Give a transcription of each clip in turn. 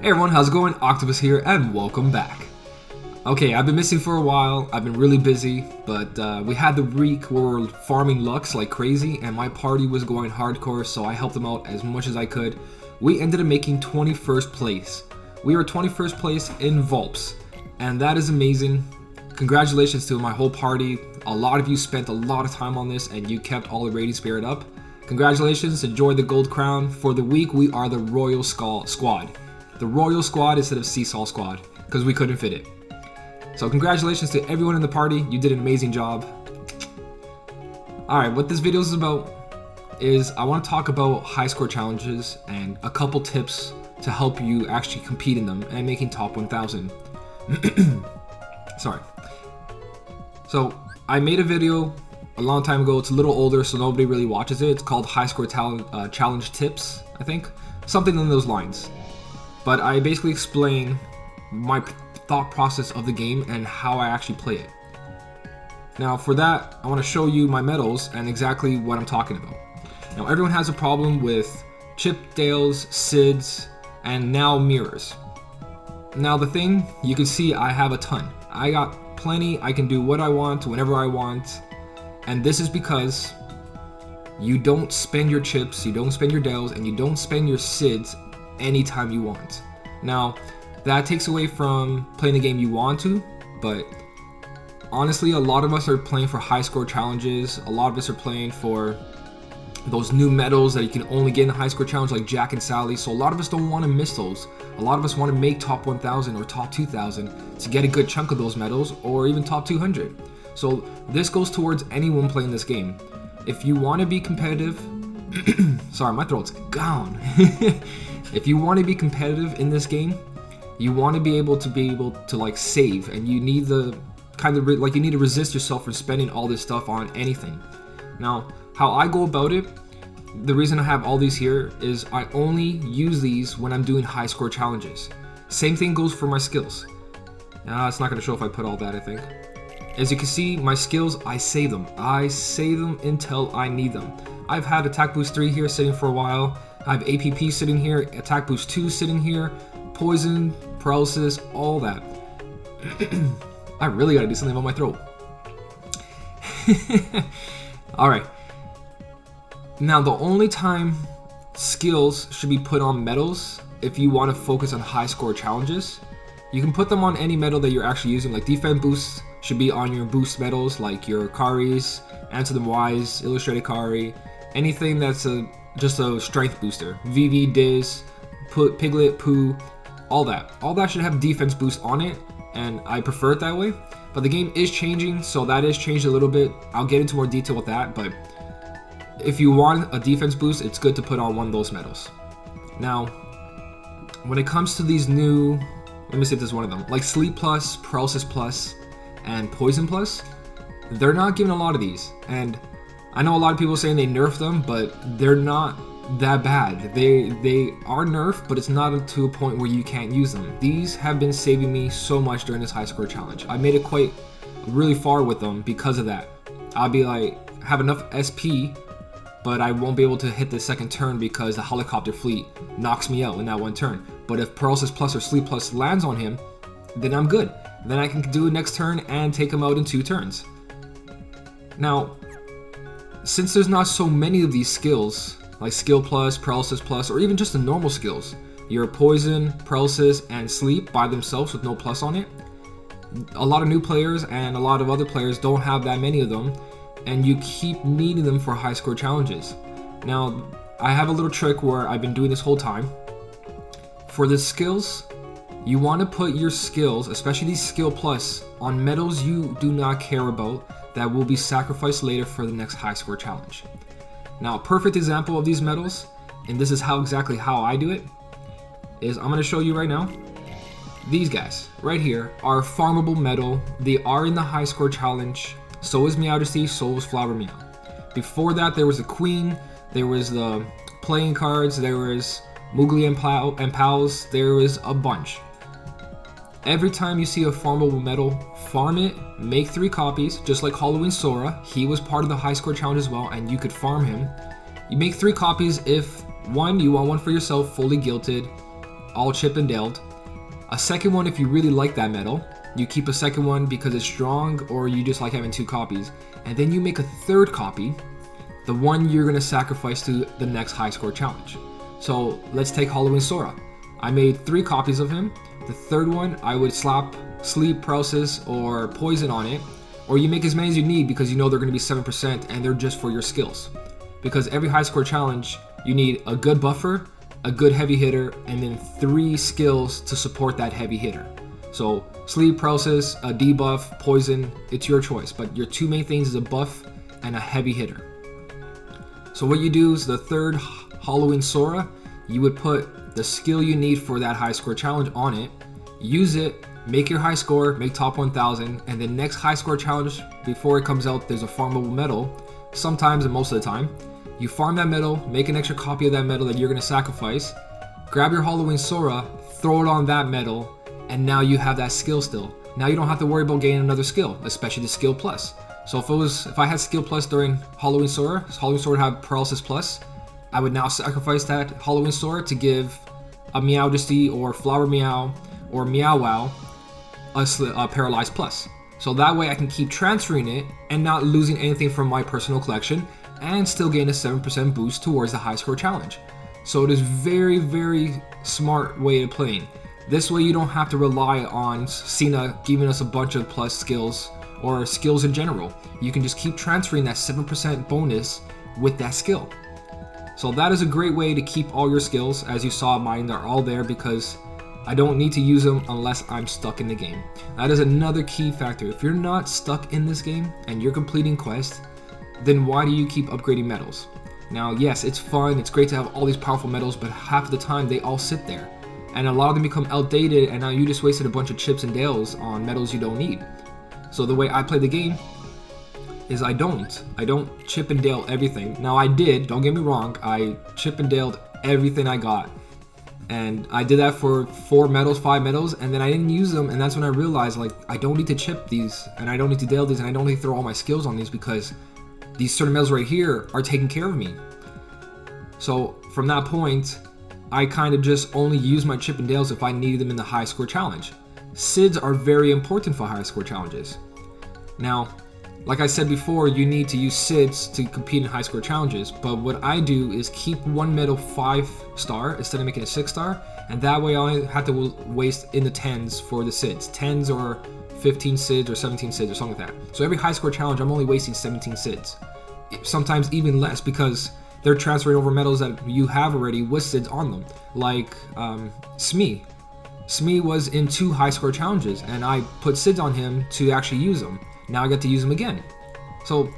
Hey everyone, how's it going? Octopus here, and welcome back. Okay, I've been missing for a while, I've been really busy, but we had the week where we were farming Lux like crazy, and my party was going hardcore, so I helped them out as much as I could. We ended up making 21st place. We were 21st place in Vulps, and that is amazing. Congratulations to my whole party. A lot of you spent a lot of time on this, and you kept all the raiding spirit up. Congratulations, enjoy the gold crown. For the week, we are the Royal Squad. The Royal Squad instead of Seesaw Squad, because we couldn't fit it. So congratulations to everyone in the party, you did an amazing job. Alright, what this video is about is I want to talk about high score challenges and a couple tips to help you actually compete in them and making top 1000. Sorry. So I made a video a long time ago, it's a little older so nobody really watches it. It's called High Score Challenge Tips, I think. Something along those lines. But I basically explain my thought process of the game and how I actually play it. Now for that, I want to show you my medals and exactly what I'm talking about. Now everyone has a problem with chip dales, SIDS, and now mirrors. Now the thing, you can see I have a ton. I got plenty, I can do what I want, whenever I want. And this is because you don't spend your chips, you don't spend your dales, and you don't spend your SIDS anytime you want. Now, that takes away from playing the game you want to, but honestly, a lot of us are playing for high score challenges. A lot of us are playing for those new medals that you can only get in a high score challenge like Jack and Sally, so a lot of us don't want to miss those. A lot of us want to make top 1000 or top 2000 to get a good chunk of those medals, or even top 200. So this goes towards anyone playing this game. If you want to be competitive, sorry, my throat's gone. If you want to be competitive in this game, you want to be able to like save, and you need the you need to resist yourself from spending all this stuff on anything. Now, how I go about it, the reason I have all these here is I only use these when I'm doing high score challenges. Same thing goes for my skills. It's not going to show if I put all that, I think. As you can see, my skills, I save them. I save them until I need them. I've had Attack Boost 3 here sitting for a while. I have APP sitting here, Attack Boost 2 sitting here, Poison, Paralysis, all that. I really gotta do something about my throat. Alright. Now, the only time skills should be put on medals if you want to focus on high score challenges. You can put them on any medal that you're actually using, like defense boosts should be on your boost medals, like your Karis, Answer Them Wise, Illustrated Kari, anything that's just a strength booster. VV, Diz, Piglet, Pooh, all that. All that should have defense boost on it, and I prefer it that way. But the game is changing, so that is changed a little bit. I'll get into more detail with that, but if you want a defense boost, it's good to put on one of those medals. Now, when it comes to these new, let me see if this is one of them, like Sleep Plus, Paralysis Plus, and Poison Plus, they're not giving a lot of these. And I know a lot of people saying they nerfed them, but they're not that bad. They are nerfed, but it's not to a point where you can't use them. These have been saving me so much during this high score challenge. I made it quite really far with them because of that. I'll be like, have enough SP, but I won't be able to hit the second turn because the helicopter fleet knocks me out in that one turn. But if Paralysis Plus or Sleep Plus lands on him, then I'm good. Then I can do it next turn and take him out in 2 turns. Now, since there's not so many of these skills, like Skill Plus, Paralysis Plus, or even just the normal skills, your Poison, Paralysis, and Sleep by themselves with no plus on it, a lot of new players and a lot of other players don't have that many of them, and you keep needing them for high score challenges. Now, I have a little trick where I've been doing this whole time. For the skills, you want to put your skills, especially these Skill Plus, on medals you do not care about that will be sacrificed later for the next high score challenge. Now, a perfect example of these medals, and this is exactly how I do it, is I'm going to show you right now. These guys right here are a farmable medal. They are in the high score challenge. So is Meowdesty, so is Flower Meow. Before that, there was the Queen, there was the playing cards, there was Moogly and Pals, there was a bunch. Every time you see a farmable medal, farm it, make 3 copies, just like Halloween Sora. He was part of the high score challenge as well, and you could farm him. You make 3 copies if, 1, you want one for yourself, fully gilded. all chip and daled. A second one if you really like that medal. You keep a second one because it's strong, or you just like having 2 copies. And then you make a third copy, the one you're going to sacrifice to the next high score challenge. So let's take Halloween Sora. I made 3 copies of him. The third one, I would slap sleep, paralysis, or poison on it. Or you make as many as you need because you know they're going to be 7% and they're just for your skills. Because every high score challenge, you need a good buffer, a good heavy hitter, and then 3 skills to support that heavy hitter. So sleep, paralysis, a debuff, poison, it's your choice. But your 2 main things is a buff and a heavy hitter. So what you do is the third Halloween Sora, you would put the skill you need for that high score challenge on it, use it, make your high score, make top 1000, and the next high score challenge before it comes out, there's a farmable medal. Sometimes and most of the time, you farm that medal, make an extra copy of that medal that you're going to sacrifice, grab your Halloween Sora, throw it on that medal, and now you have that skill still. Now you don't have to worry about gaining another skill, especially the skill plus. So if I had skill plus during Halloween Sora would have paralysis plus, I would now sacrifice that Halloween Sora to give a Meowdesty or Flower Meow or Meow Wow a paralyzed plus. So that way I can keep transferring it and not losing anything from my personal collection and still gain a 7% boost towards the high score challenge. So it is very, very smart way of playing. This way you don't have to rely on Cena giving us a bunch of plus skills or skills in general. You can just keep transferring that 7% bonus with that skill. So that is a great way to keep all your skills. As you saw, mine are all there because I don't need to use them unless I'm stuck in the game. That is another key factor. If you're not stuck in this game and you're completing quests, then why do you keep upgrading medals? Now, yes, it's fun, it's great to have all these powerful medals, but half of the time they all sit there. And a lot of them become outdated, and now you just wasted a bunch of chips and dales on medals you don't need. So the way I play the game is I don't chip and dale everything. Now I did, don't get me wrong, I chip and daled everything I got. And I did that for 4 medals, 5 medals, and then I didn't use them, and that's when I realized, like, I don't need to chip these, and I don't need to dale these, and I don't need to throw all my skills on these because these certain medals right here are taking care of me. So from that point, I kind of just only use my chip and dales if I needed them in the high score challenge. SIDs are very important for high score challenges. Now, like I said before, you need to use SIDs to compete in high score challenges, but what I do is keep one medal 5-star instead of making it 6-star, and that way I only have to waste in the 10s for the SIDs. 10s or 15 SIDs or 17 SIDs or something like that. So every high score challenge, I'm only wasting 17 SIDs. Sometimes even less because they're transferring over medals that you have already with SIDs on them. Like Smee. Smee was in 2 high score challenges, and I put SIDs on him to actually use them. Now I get to use them again. So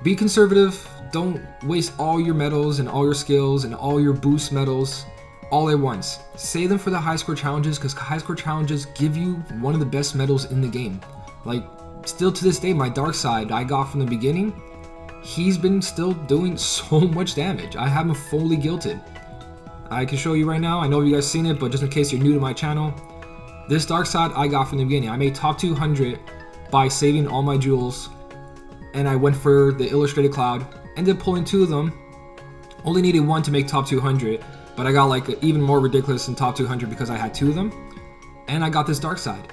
be conservative, don't waste all your medals and all your skills and all your boost medals all at once. Save them for the high score challenges because high score challenges give you one of the best medals in the game. Like, still to this day, my dark side I got from the beginning, he's been still doing so much damage. I have him fully guilted. I can show you right now, I know you guys seen it, but just in case you're new to my channel, this dark side I got from the beginning. I made top 200 by saving all my jewels, and I went for the illustrated cloud, ended up pulling 2 of them, only needed 1 to make top 200, but I got like even more ridiculous in top 200 because I had 2 of them, and I got this dark side.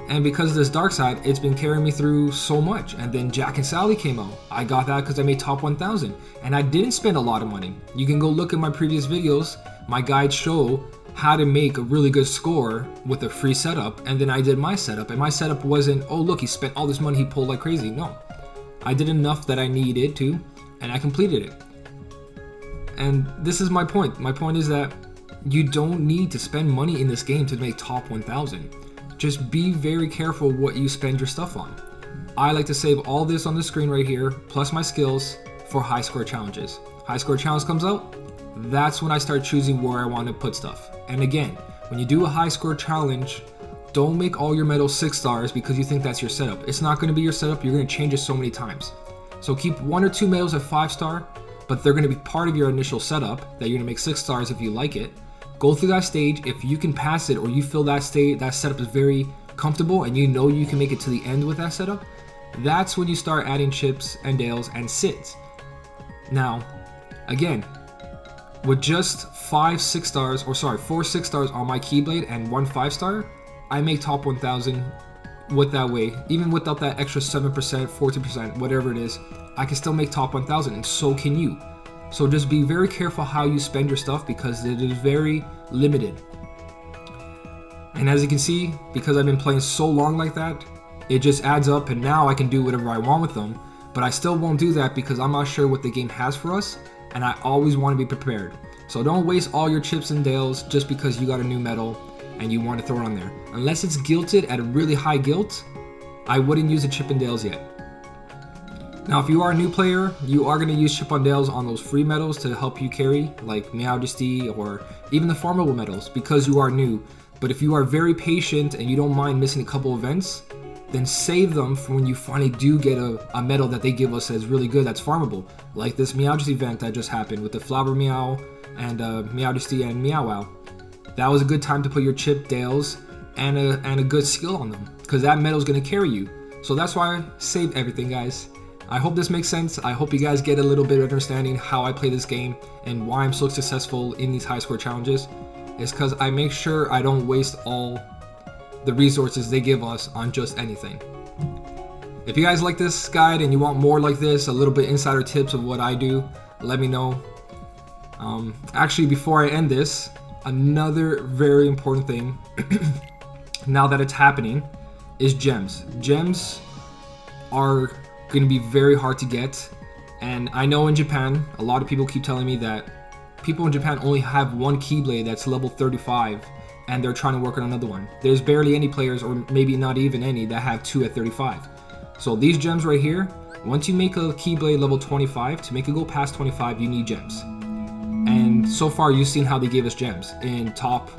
And because of this dark side, it's been carrying me through so much. And then Jack and Sally came out. I got that because I made top 1000, and I didn't spend a lot of money. You can go look at my previous videos. My guides show how to make a really good score with a free setup, and then I did my setup, and my setup wasn't, oh look, he spent all this money, he pulled like crazy. No, I did enough that I needed to, and I completed it. And this is my point. My point is that you don't need to spend money in this game to make top 1000. Just be very careful what you spend your stuff on. I like to save all this on the screen right here, plus my skills, for high score challenges. High score challenge comes out, that's when I start choosing where I want to put stuff. And again, when you do a high score challenge, don't make all your medals 6 stars because you think that's your setup. It's not going to be your setup, you're going to change it so many times. So keep 1 or 2 medals at 5-star, but they're going to be part of your initial setup that you're going to make 6 stars if you like it. Go through that stage. If you can pass it, or you feel that setup is very comfortable and you know you can make it to the end with that setup, that's when you start adding chips and dales and SIDs. Now, again, with just 4 6 stars on my Keyblade and 1 5-star, I make top 1000 with that way. Even without that extra 7%, 14%, whatever it is, I can still make top 1000, and so can you. So just be very careful how you spend your stuff, because it is very limited. And as you can see, because I've been playing so long like that, it just adds up, and now I can do whatever I want with them. But I still won't do that because I'm not sure what the game has for us, and I always want to be prepared. So don't waste all your chips and dales just because you got a new medal and you want to throw it on there. Unless it's guilted at a really high gilt, I wouldn't use the chip and dales yet. Now, if you are a new player, you are going to use chip and dales on those free medals to help you carry, like Majesty or even the farmable medals, because you are new. But if you are very patient and you don't mind missing a couple events, then save them for when you finally do get a medal that they give us as really good that's farmable. Like this Majesty event that just happened with the Flower Meow and Majesty and Meow Wow. That was a good time to put your chip dales and a good skill on them, because that medal is going to carry you. So that's why I save everything, guys. I hope this makes sense. I hope you guys get a little bit of understanding how I play this game and why I'm so successful in these high score challenges. It's because I make sure I don't waste all the resources they give us on just anything. If you guys like this guide and you want more like this, a little bit insider tips of what I do, let me know. Actually, before I end this, another very important thing now that it's happening is gems. Gems are going to be very hard to get, and I know in Japan, a lot of people keep telling me that people in Japan only have one Keyblade that's level 35, and they're trying to work on another one. There's barely any players, or maybe not even any, that have 2 at 35. So these gems right here, once you make a Keyblade level 25, to make it go past 25, you need gems. And so far, you've seen how they gave us gems in top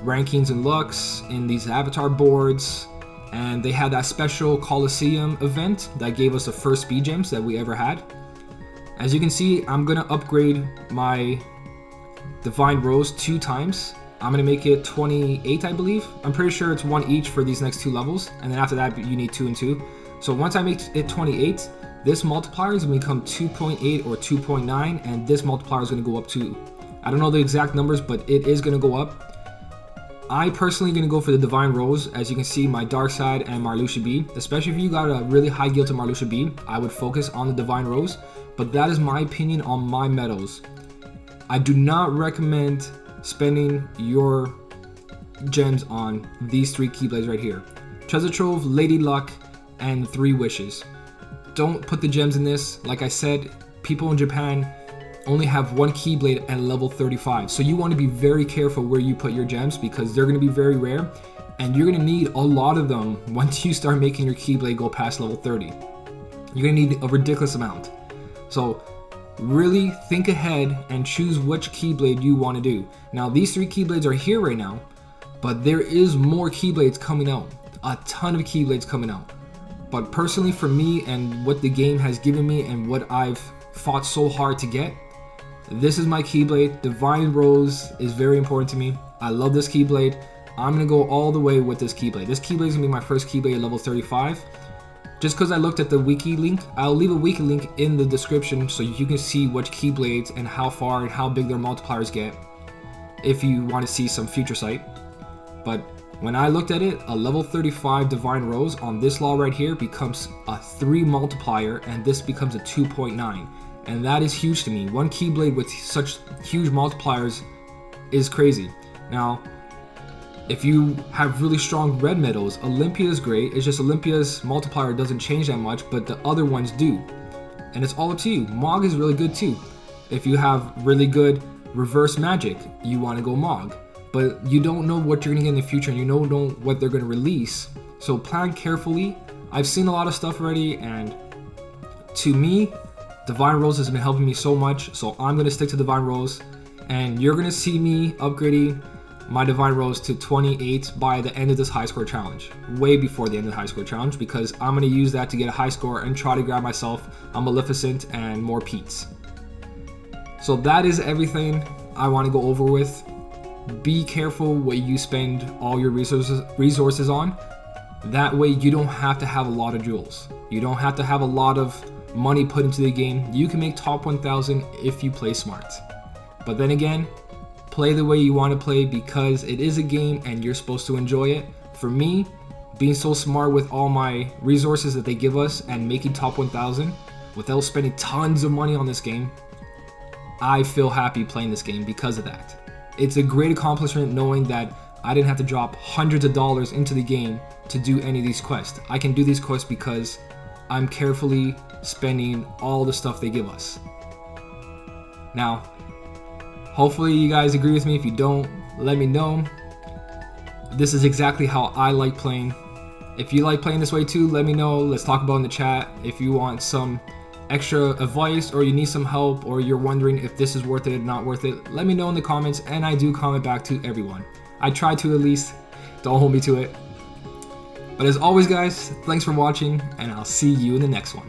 rankings and Lux, in these avatar boards, and they had that special Coliseum event that gave us the first speed gems that we ever had. As you can see, I'm gonna upgrade my Divine Rose 2 times. I'm gonna make it 28, I believe. I'm pretty sure it's 1 each for these next 2 levels, and then after that you need 2 and 2. So once I make it 28, this multiplier is gonna become 2.8 or 2.9, and this multiplier is gonna go up to, I don't know the exact numbers, but it is gonna go up. I personally gonna go for the Divine Rose. As you can see, my Dark Side and Marluxia B, especially if you got a really high gilded Marluxia B, I would focus on the Divine Rose, but that is my opinion on my medals. I do not recommend spending your gems on these 3 Keyblades right here. Treasure Trove, Lady Luck, and 3 Wishes. Don't put the gems in this. Like I said, people in Japan only have 1 Keyblade at level 35. So you want to be very careful where you put your gems, because they're going to be very rare, and you're going to need a lot of them once you start making your Keyblade go past level 30. You're going to need a ridiculous amount. So really think ahead and choose which Keyblade you want to do. Now these 3 Keyblades are here right now, but there is more Keyblades coming out. A ton of Keyblades coming out. But personally for me and what the game has given me and what I've fought so hard to get, this is my Keyblade. Divine Rose is very important to me. I love this Keyblade. I'm going to go all the way with this Keyblade. This Keyblade is going to be my first Keyblade at level 35. Just because I looked at the wiki link, I'll leave a wiki link in the description so you can see which Keyblades and how far and how big their multipliers get if you want to see some future sight. But when I looked at it, a level 35 Divine Rose on this law right here becomes a 3 multiplier, and this becomes a 2.9. And that is huge to me. 1 Keyblade with such huge multipliers is crazy. Now, if you have really strong red medals, Olympia is great. It's just Olympia's multiplier doesn't change that much, but the other ones do. And it's all up to you. Mog is really good too. If you have really good reverse magic, you want to go Mog. But you don't know what you're going to get in the future, and you don't know what they're going to release. So plan carefully. I've seen a lot of stuff already, and to me, Divine Rose has been helping me so much. So I'm going to stick to Divine Rose, and you're going to see me upgrading my Divine Rose to 28 by the end of this high score challenge, way before the end of the high score challenge, because I'm going to use that to get a high score and try to grab myself a Maleficent and more Peats. So that is everything I want to go over with. Be careful what you spend all your resources on. That way you don't have to have a lot of jewels. You don't have to have a lot of money put into the game. You can make top 1000 if you play smart. But then again, play the way you want to play because it is a game and you're supposed to enjoy it. For me, being so smart with all my resources that they give us and making top 1000 without spending tons of money on this game, I feel happy playing this game because of that. It's a great accomplishment knowing that I didn't have to drop hundreds of dollars into the game to do any of these quests. I can do these quests because I'm carefully spending all the stuff they give us. Now, hopefully you guys agree with me. If you don't, let me know. This is exactly how I like playing. If you like playing this way too, let me know. Let's talk about it in the chat. If you want some extra advice or you need some help or you're wondering if this is worth it or not worth it, let me know in the comments, and I do comment back to everyone. I try to, at least. Don't hold me to it. But as always guys, thanks for watching, and I'll see you in the next one.